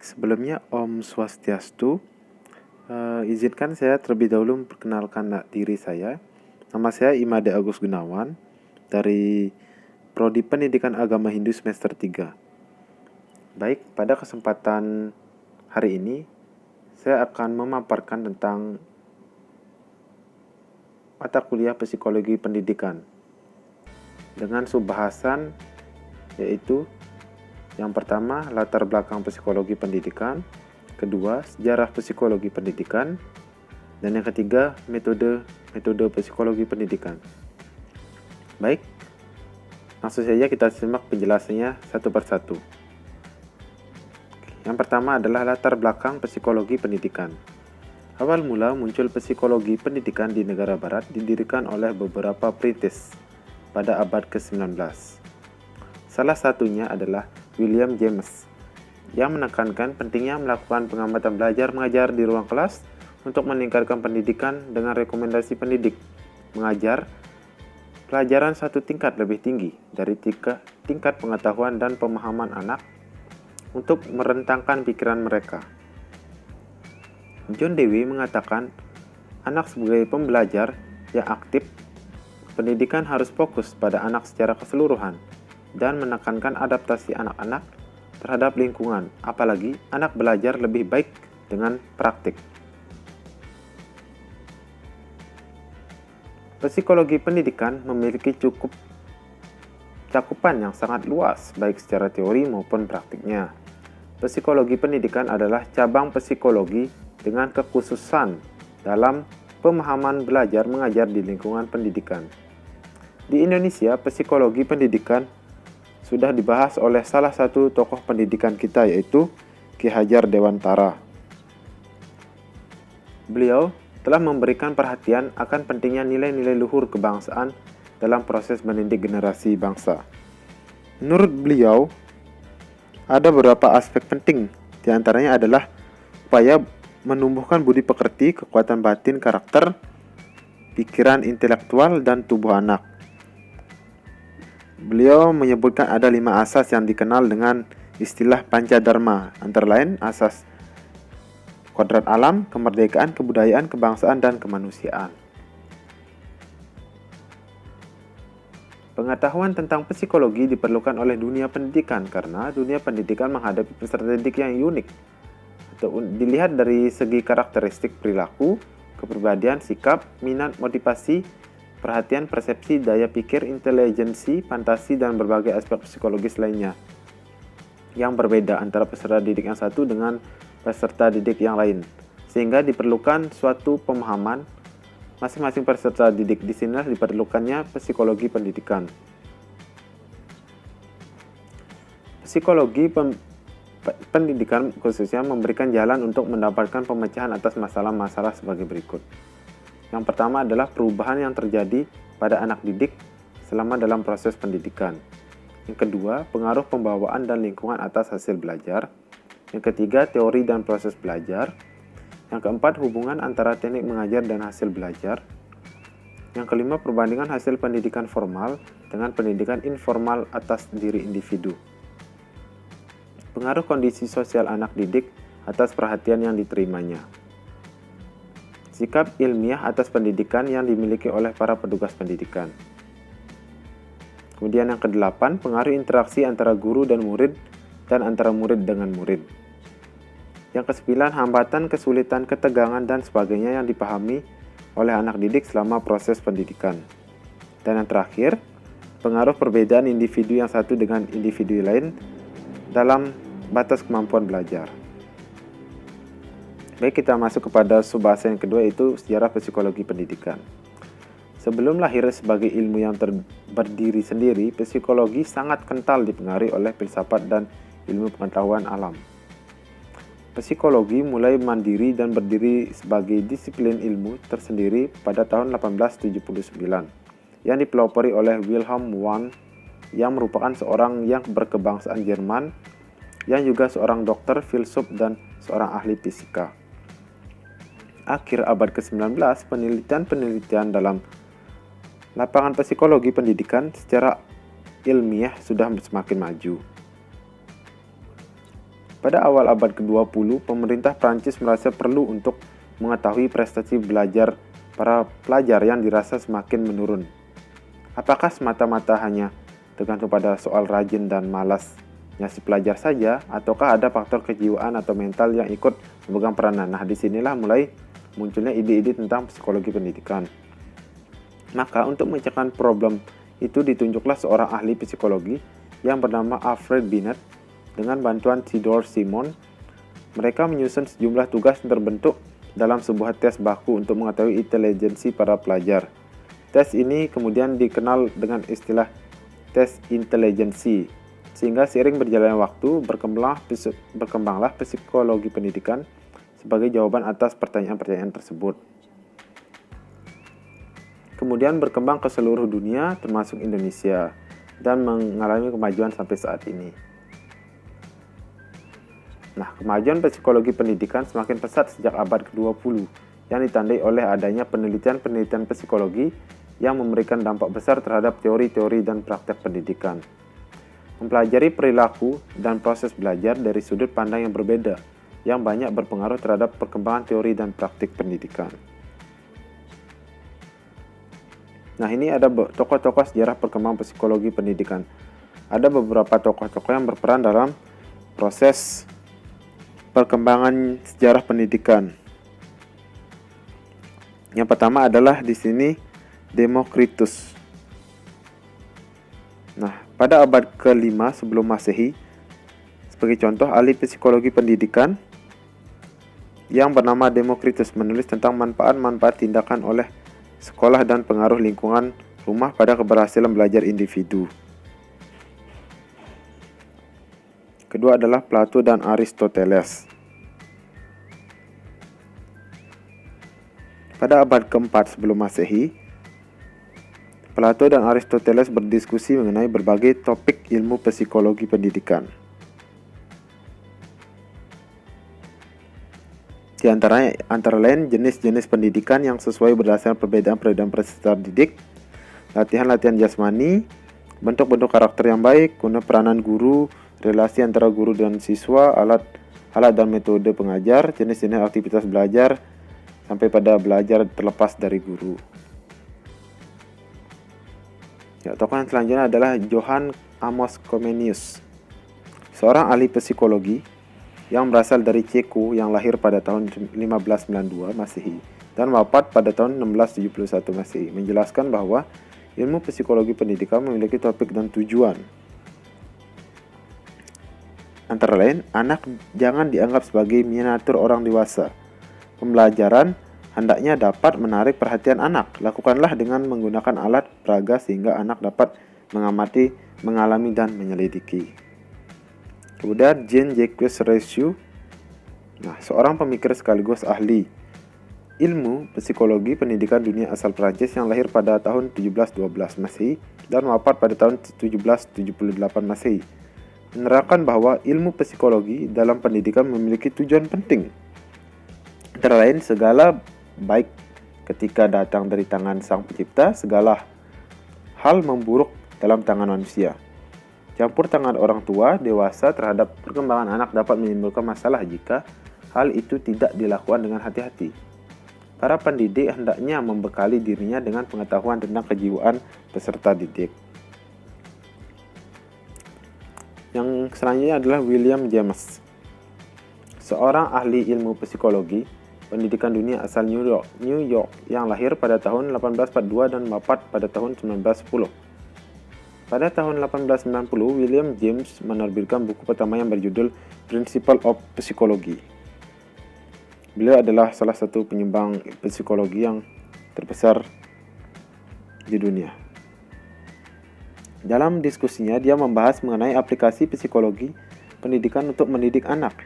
Sebelumnya Om Swastiastu. Izinkan saya terlebih dahulu memperkenalkan diri saya. Nama saya Imade Agus Gunawan dari Prodi Pendidikan Agama Hindu semester 3. Baik, pada kesempatan hari ini saya akan memaparkan tentang mata kuliah Psikologi Pendidikan dengan subbahasan yaitu yang pertama, latar belakang psikologi pendidikan. Kedua, sejarah psikologi pendidikan. Dan yang ketiga, metode psikologi pendidikan. Baik, langsung saja kita simak penjelasannya satu persatu. Yang pertama adalah latar belakang psikologi pendidikan. Awal mula muncul psikologi pendidikan di negara barat didirikan oleh beberapa perintis pada abad ke-19. Salah satunya adalah William James, yang menekankan pentingnya melakukan pengamatan belajar mengajar di ruang kelas untuk meningkatkan pendidikan dengan rekomendasi pendidik mengajar pelajaran satu tingkat lebih tinggi dari tingkat pengetahuan dan pemahaman anak untuk merentangkan pikiran mereka. John Dewey mengatakan, anak sebagai pembelajar yang aktif, pendidikan harus fokus pada anak secara keseluruhan dan menekankan adaptasi anak-anak terhadap lingkungan, apalagi anak belajar lebih baik dengan praktik. Psikologi pendidikan memiliki cukup cakupan yang sangat luas, baik secara teori maupun praktiknya. Psikologi pendidikan adalah cabang psikologi dengan kekhususan dalam pemahaman belajar mengajar di lingkungan pendidikan. Di Indonesia, psikologi pendidikan sudah dibahas oleh salah satu tokoh pendidikan kita, yaitu Ki Hajar Dewantara. Beliau telah memberikan perhatian akan pentingnya nilai-nilai luhur kebangsaan dalam proses mendidik generasi bangsa. Menurut beliau, ada beberapa aspek penting, diantaranya adalah upaya menumbuhkan budi pekerti, kekuatan batin, karakter, pikiran intelektual, dan tubuh anak. Beliau menyebutkan ada 5 asas yang dikenal dengan istilah Pancadharma, antara lain asas kodrat alam, kemerdekaan, kebudayaan, kebangsaan, dan kemanusiaan. Pengetahuan tentang psikologi diperlukan oleh dunia pendidikan karena dunia pendidikan menghadapi peserta didik yang unik. Atau dilihat dari segi karakteristik perilaku, kepribadian, sikap, minat, motivasi, perhatian, persepsi, daya pikir, intelijensi, fantasi, dan berbagai aspek psikologis lainnya yang berbeda antara peserta didik yang satu dengan peserta didik yang lain, sehingga diperlukan suatu pemahaman masing-masing peserta didik. Di sinilah diperlukannya psikologi pendidikan. Psikologi pendidikan khususnya memberikan jalan untuk mendapatkan pemecahan atas masalah-masalah sebagai berikut. Yang pertama adalah perubahan yang terjadi pada anak didik selama dalam proses pendidikan. Yang kedua, pengaruh pembawaan dan lingkungan atas hasil belajar. Yang ketiga, teori dan proses belajar. Yang keempat, hubungan antara teknik mengajar dan hasil belajar. Yang kelima, perbandingan hasil pendidikan formal dengan pendidikan informal atas diri individu. Pengaruh kondisi sosial anak didik atas perhatian yang diterimanya. Sikap ilmiah atas pendidikan yang dimiliki oleh para petugas pendidikan. Kemudian yang kedelapan, pengaruh interaksi antara guru dan murid dan antara murid dengan murid. Yang kesembilan, hambatan, kesulitan, ketegangan, dan sebagainya yang dipahami oleh anak didik selama proses pendidikan. Dan yang terakhir, pengaruh perbedaan individu yang satu dengan individu lain dalam batas kemampuan belajar. Baik, kita masuk kepada subbahasan yang kedua, yaitu sejarah psikologi pendidikan. Sebelum lahir sebagai ilmu yang berdiri sendiri, psikologi sangat kental dipengaruhi oleh filsafat dan ilmu pengetahuan alam. Psikologi mulai mandiri dan berdiri sebagai disiplin ilmu tersendiri pada tahun 1879, yang dipelopori oleh Wilhelm Wundt, yang merupakan seorang yang berkebangsaan Jerman, yang juga seorang dokter, filsuf, dan seorang ahli fisika. Akhir abad ke-19, penelitian-penelitian dalam lapangan psikologi pendidikan secara ilmiah sudah semakin maju. Pada awal abad ke-20, pemerintah Prancis merasa perlu untuk mengetahui prestasi belajar para pelajar yang dirasa semakin menurun. Apakah semata-mata hanya tergantung pada soal rajin dan malasnya si pelajar saja, ataukah ada faktor kejiwaan atau mental yang ikut memegang peranan? Nah, disinilah mulai munculnya ide-ide tentang psikologi pendidikan. Maka untuk memecahkan problem itu ditunjuklah seorang ahli psikologi yang bernama Alfred Binet dengan bantuan Theodore Simon. Mereka menyusun sejumlah tugas yang terbentuk dalam sebuah tes baku untuk mengetahui intelijensi para pelajar. Tes ini kemudian dikenal dengan istilah tes intelijensi, sehingga seiring berjalannya waktu berkembanglah psikologi pendidikan sebagai jawaban atas pertanyaan-pertanyaan tersebut. Kemudian berkembang ke seluruh dunia termasuk Indonesia dan mengalami kemajuan sampai saat ini. Nah, kemajuan psikologi pendidikan semakin pesat sejak abad ke-20 yang ditandai oleh adanya penelitian-penelitian psikologi yang memberikan dampak besar terhadap teori-teori dan praktek pendidikan. Mempelajari perilaku dan proses belajar dari sudut pandang yang berbeda yang banyak berpengaruh terhadap perkembangan teori dan praktik pendidikan. Nah, ini ada tokoh-tokoh sejarah perkembangan psikologi pendidikan. Ada beberapa tokoh-tokoh yang berperan dalam proses perkembangan sejarah pendidikan. Yang pertama adalah di sini Demokritus. Nah, pada abad ke-5 sebelum Masehi, sebagai contoh, ahli psikologi pendidikan yang bernama Demokritus menulis tentang manfaat-manfaat tindakan oleh sekolah dan pengaruh lingkungan rumah pada keberhasilan belajar individu. Kedua adalah Plato dan Aristoteles. Pada abad ke-4 sebelum Masehi, Plato dan Aristoteles berdiskusi mengenai berbagai topik ilmu psikologi pendidikan. Di antara lain jenis-jenis pendidikan yang sesuai berdasarkan perbedaan peserta didik, latihan-latihan jasmani, bentuk-bentuk karakter yang baik, guna peranan guru, relasi antara guru dan siswa, alat dan metode pengajar, jenis-jenis aktivitas belajar, sampai pada belajar terlepas dari guru. Ya, tokoh yang selanjutnya adalah Johann Amos Comenius, seorang ahli psikologi yang berasal dari Ceko yang lahir pada tahun 1592 Masehi dan wafat pada tahun 1671 Masehi, menjelaskan bahwa ilmu psikologi pendidikan memiliki topik dan tujuan. Antara lain, anak jangan dianggap sebagai miniatur orang dewasa. Pembelajaran hendaknya dapat menarik perhatian anak. Lakukanlah dengan menggunakan alat peraga sehingga anak dapat mengamati, mengalami, dan menyelidiki. Kemudian Jean-Jacques Rousseau, seorang pemikir sekaligus ahli ilmu psikologi pendidikan dunia asal Prancis yang lahir pada tahun 1712 Masehi dan wafat pada tahun 1778 Masehi, menerangkan bahwa ilmu psikologi dalam pendidikan memiliki tujuan penting. Antara lain, segala baik ketika datang dari tangan Sang Pencipta, segala hal memburuk dalam tangan manusia. Campur tangan orang tua dewasa terhadap perkembangan anak dapat menimbulkan masalah jika hal itu tidak dilakukan dengan hati-hati. Para pendidik hendaknya membekali dirinya dengan pengetahuan tentang kejiwaan peserta didik. Yang selanjutnya adalah William James, seorang ahli ilmu psikologi pendidikan dunia asal New York yang lahir pada tahun 1842 dan wafat pada tahun 1910. Pada tahun 1890, William James menerbitkan buku pertama yang berjudul Principle of Psychology. Beliau adalah salah satu penyumbang psikologi yang terbesar di dunia. Dalam diskusinya, dia membahas mengenai aplikasi psikologi pendidikan untuk mendidik anak.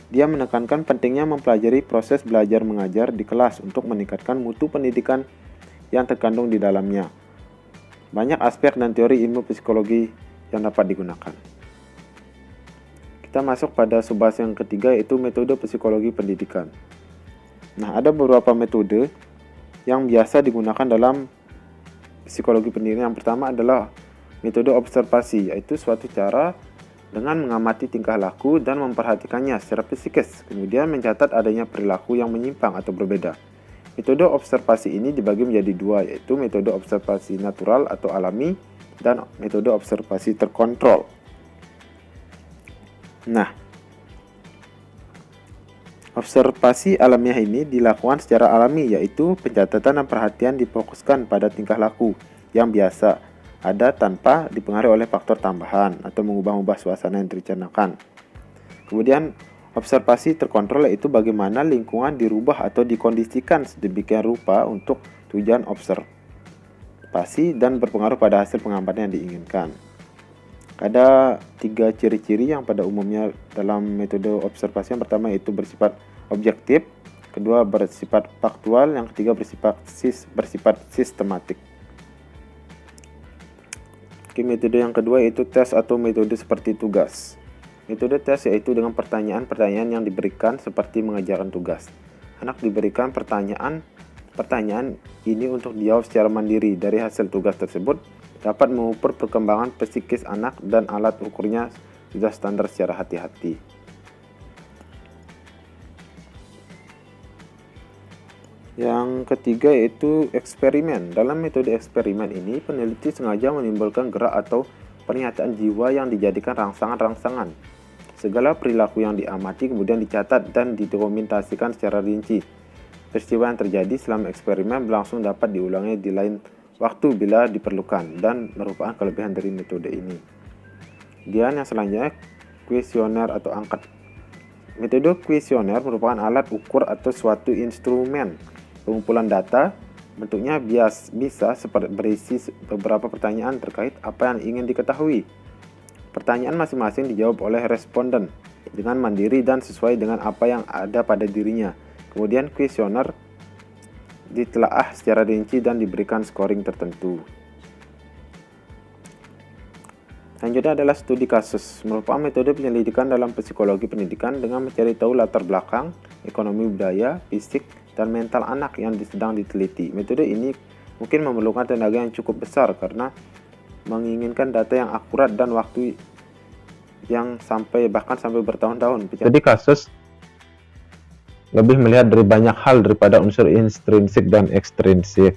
Dia menekankan pentingnya mempelajari proses belajar mengajar di kelas untuk meningkatkan mutu pendidikan yang terkandung di dalamnya. Banyak aspek dan teori ilmu psikologi yang dapat digunakan. Kita masuk pada subbahas yang ketiga, yaitu metode psikologi pendidikan. Ada beberapa metode yang biasa digunakan dalam psikologi pendidikan. Yang pertama adalah metode observasi, yaitu suatu cara dengan mengamati tingkah laku dan memperhatikannya secara psikis, kemudian mencatat adanya perilaku yang menyimpang atau berbeda. Metode observasi ini dibagi menjadi dua, yaitu metode observasi natural atau alami dan metode observasi terkontrol. Nah, observasi alamiah ini dilakukan secara alami, yaitu pencatatan dan perhatian difokuskan pada tingkah laku yang biasa ada tanpa dipengaruhi oleh faktor tambahan atau mengubah-ubah suasana yang direncanakan. Kemudian, observasi terkontrol yaitu bagaimana lingkungan dirubah atau dikondisikan sedemikian rupa untuk tujuan observasi dan berpengaruh pada hasil pengamatan yang diinginkan. Ada 3 ciri-ciri yang pada umumnya dalam metode observasi. Yang pertama yaitu bersifat objektif, kedua bersifat faktual, yang ketiga bersifat sistematik. Metode yang kedua yaitu tes atau metode seperti tugas. Metode tes yaitu dengan pertanyaan-pertanyaan yang diberikan seperti mengerjakan tugas. Anak diberikan pertanyaan ini untuk dijawab secara mandiri. Dari hasil tugas tersebut dapat mengukur perkembangan psikis anak dan alat ukurnya sudah standar secara hati-hati. Yang ketiga yaitu eksperimen. Dalam metode eksperimen ini, peneliti sengaja menimbulkan gerak atau pernyataan jiwa yang dijadikan rangsangan-rangsangan. Segala perilaku yang diamati kemudian dicatat dan didokumentasikan secara rinci. Peristiwa yang terjadi selama eksperimen berlangsung dapat diulangi di lain waktu bila diperlukan dan merupakan kelebihan dari metode ini. Kemudian yang selanjutnya, kuesioner atau angket. Metode kuesioner merupakan alat ukur atau suatu instrumen pengumpulan data. Bentuknya bisa berisi beberapa pertanyaan terkait apa yang ingin diketahui. Pertanyaan masing-masing dijawab oleh responden dengan mandiri dan sesuai dengan apa yang ada pada dirinya. Kemudian kuesioner ditelaah secara rinci dan diberikan scoring tertentu. Selanjutnya adalah studi kasus. Merupakan metode penyelidikan dalam psikologi pendidikan dengan mencari tahu latar belakang, ekonomi budaya, fisik, dan mental anak yang sedang diteliti. Metode ini mungkin memerlukan tenaga yang cukup besar karena menginginkan data yang akurat dan waktu yang bahkan sampai bertahun-tahun. Studi kasus lebih melihat dari banyak hal daripada unsur intrinsik dan ekstrinsik.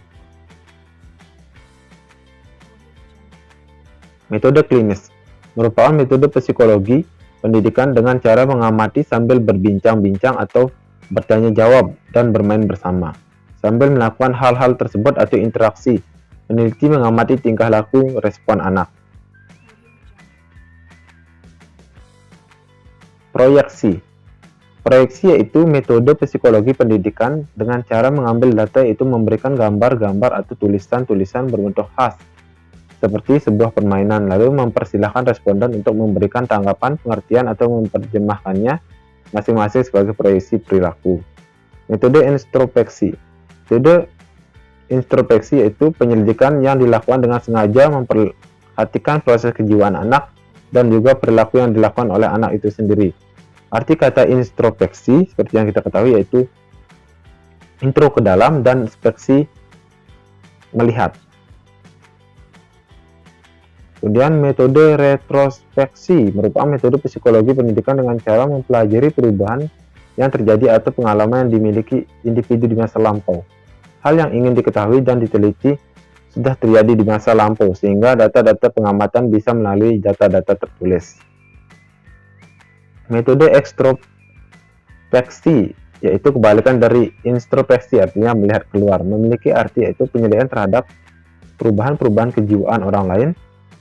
Metode klinis merupakan metode psikologi pendidikan dengan cara mengamati sambil berbincang-bincang atau bertanya jawab dan bermain bersama. Sambil melakukan hal-hal tersebut atau interaksi, peneliti mengamati tingkah laku respon anak. Proyeksi yaitu metode psikologi pendidikan dengan cara mengambil data, yaitu memberikan gambar-gambar atau tulisan-tulisan berbentuk khas seperti sebuah permainan, lalu mempersilahkan responden untuk memberikan tanggapan, pengertian, atau menerjemahkannya masing-masing sebagai proyeksi perilaku. Metode introspeksi. Metode introspeksi yaitu penyelidikan yang dilakukan dengan sengaja memperhatikan proses kejiwaan anak dan juga perilaku yang dilakukan oleh anak itu sendiri. Arti kata introspeksi seperti yang kita ketahui yaitu intro ke dalam dan speksi melihat. Kemudian metode retrospeksi merupakan metode psikologi pendidikan dengan cara mempelajari perubahan yang terjadi atau pengalaman yang dimiliki individu di masa lampau. Hal yang ingin diketahui dan diteliti sudah terjadi di masa lampau, sehingga data-data pengamatan bisa melalui data-data tertulis. Metode ekstrospeksi yaitu kebalikan dari introspeksi, artinya melihat keluar, memiliki arti yaitu penyelidikan terhadap perubahan-perubahan kejiwaan orang lain.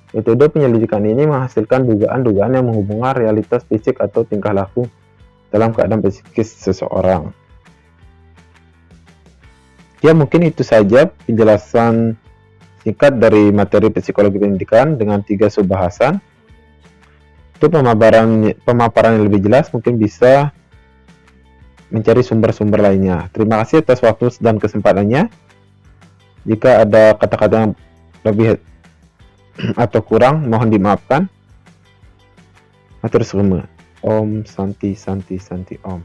Metode penyelidikan ini menghasilkan dugaan-dugaan yang menghubungkan realitas fisik atau tingkah laku dalam keadaan psikis seseorang. Ya, mungkin itu saja penjelasan singkat dari materi psikologi pendidikan dengan 3 subbahasan. Untuk pemaparan yang lebih jelas mungkin bisa mencari sumber-sumber lainnya. Terima kasih atas waktu dan kesempatannya. Jika ada kata-kata yang lebih atau kurang, mohon dimaafkan. Matur suwun. Om Santi Santi Santi Om.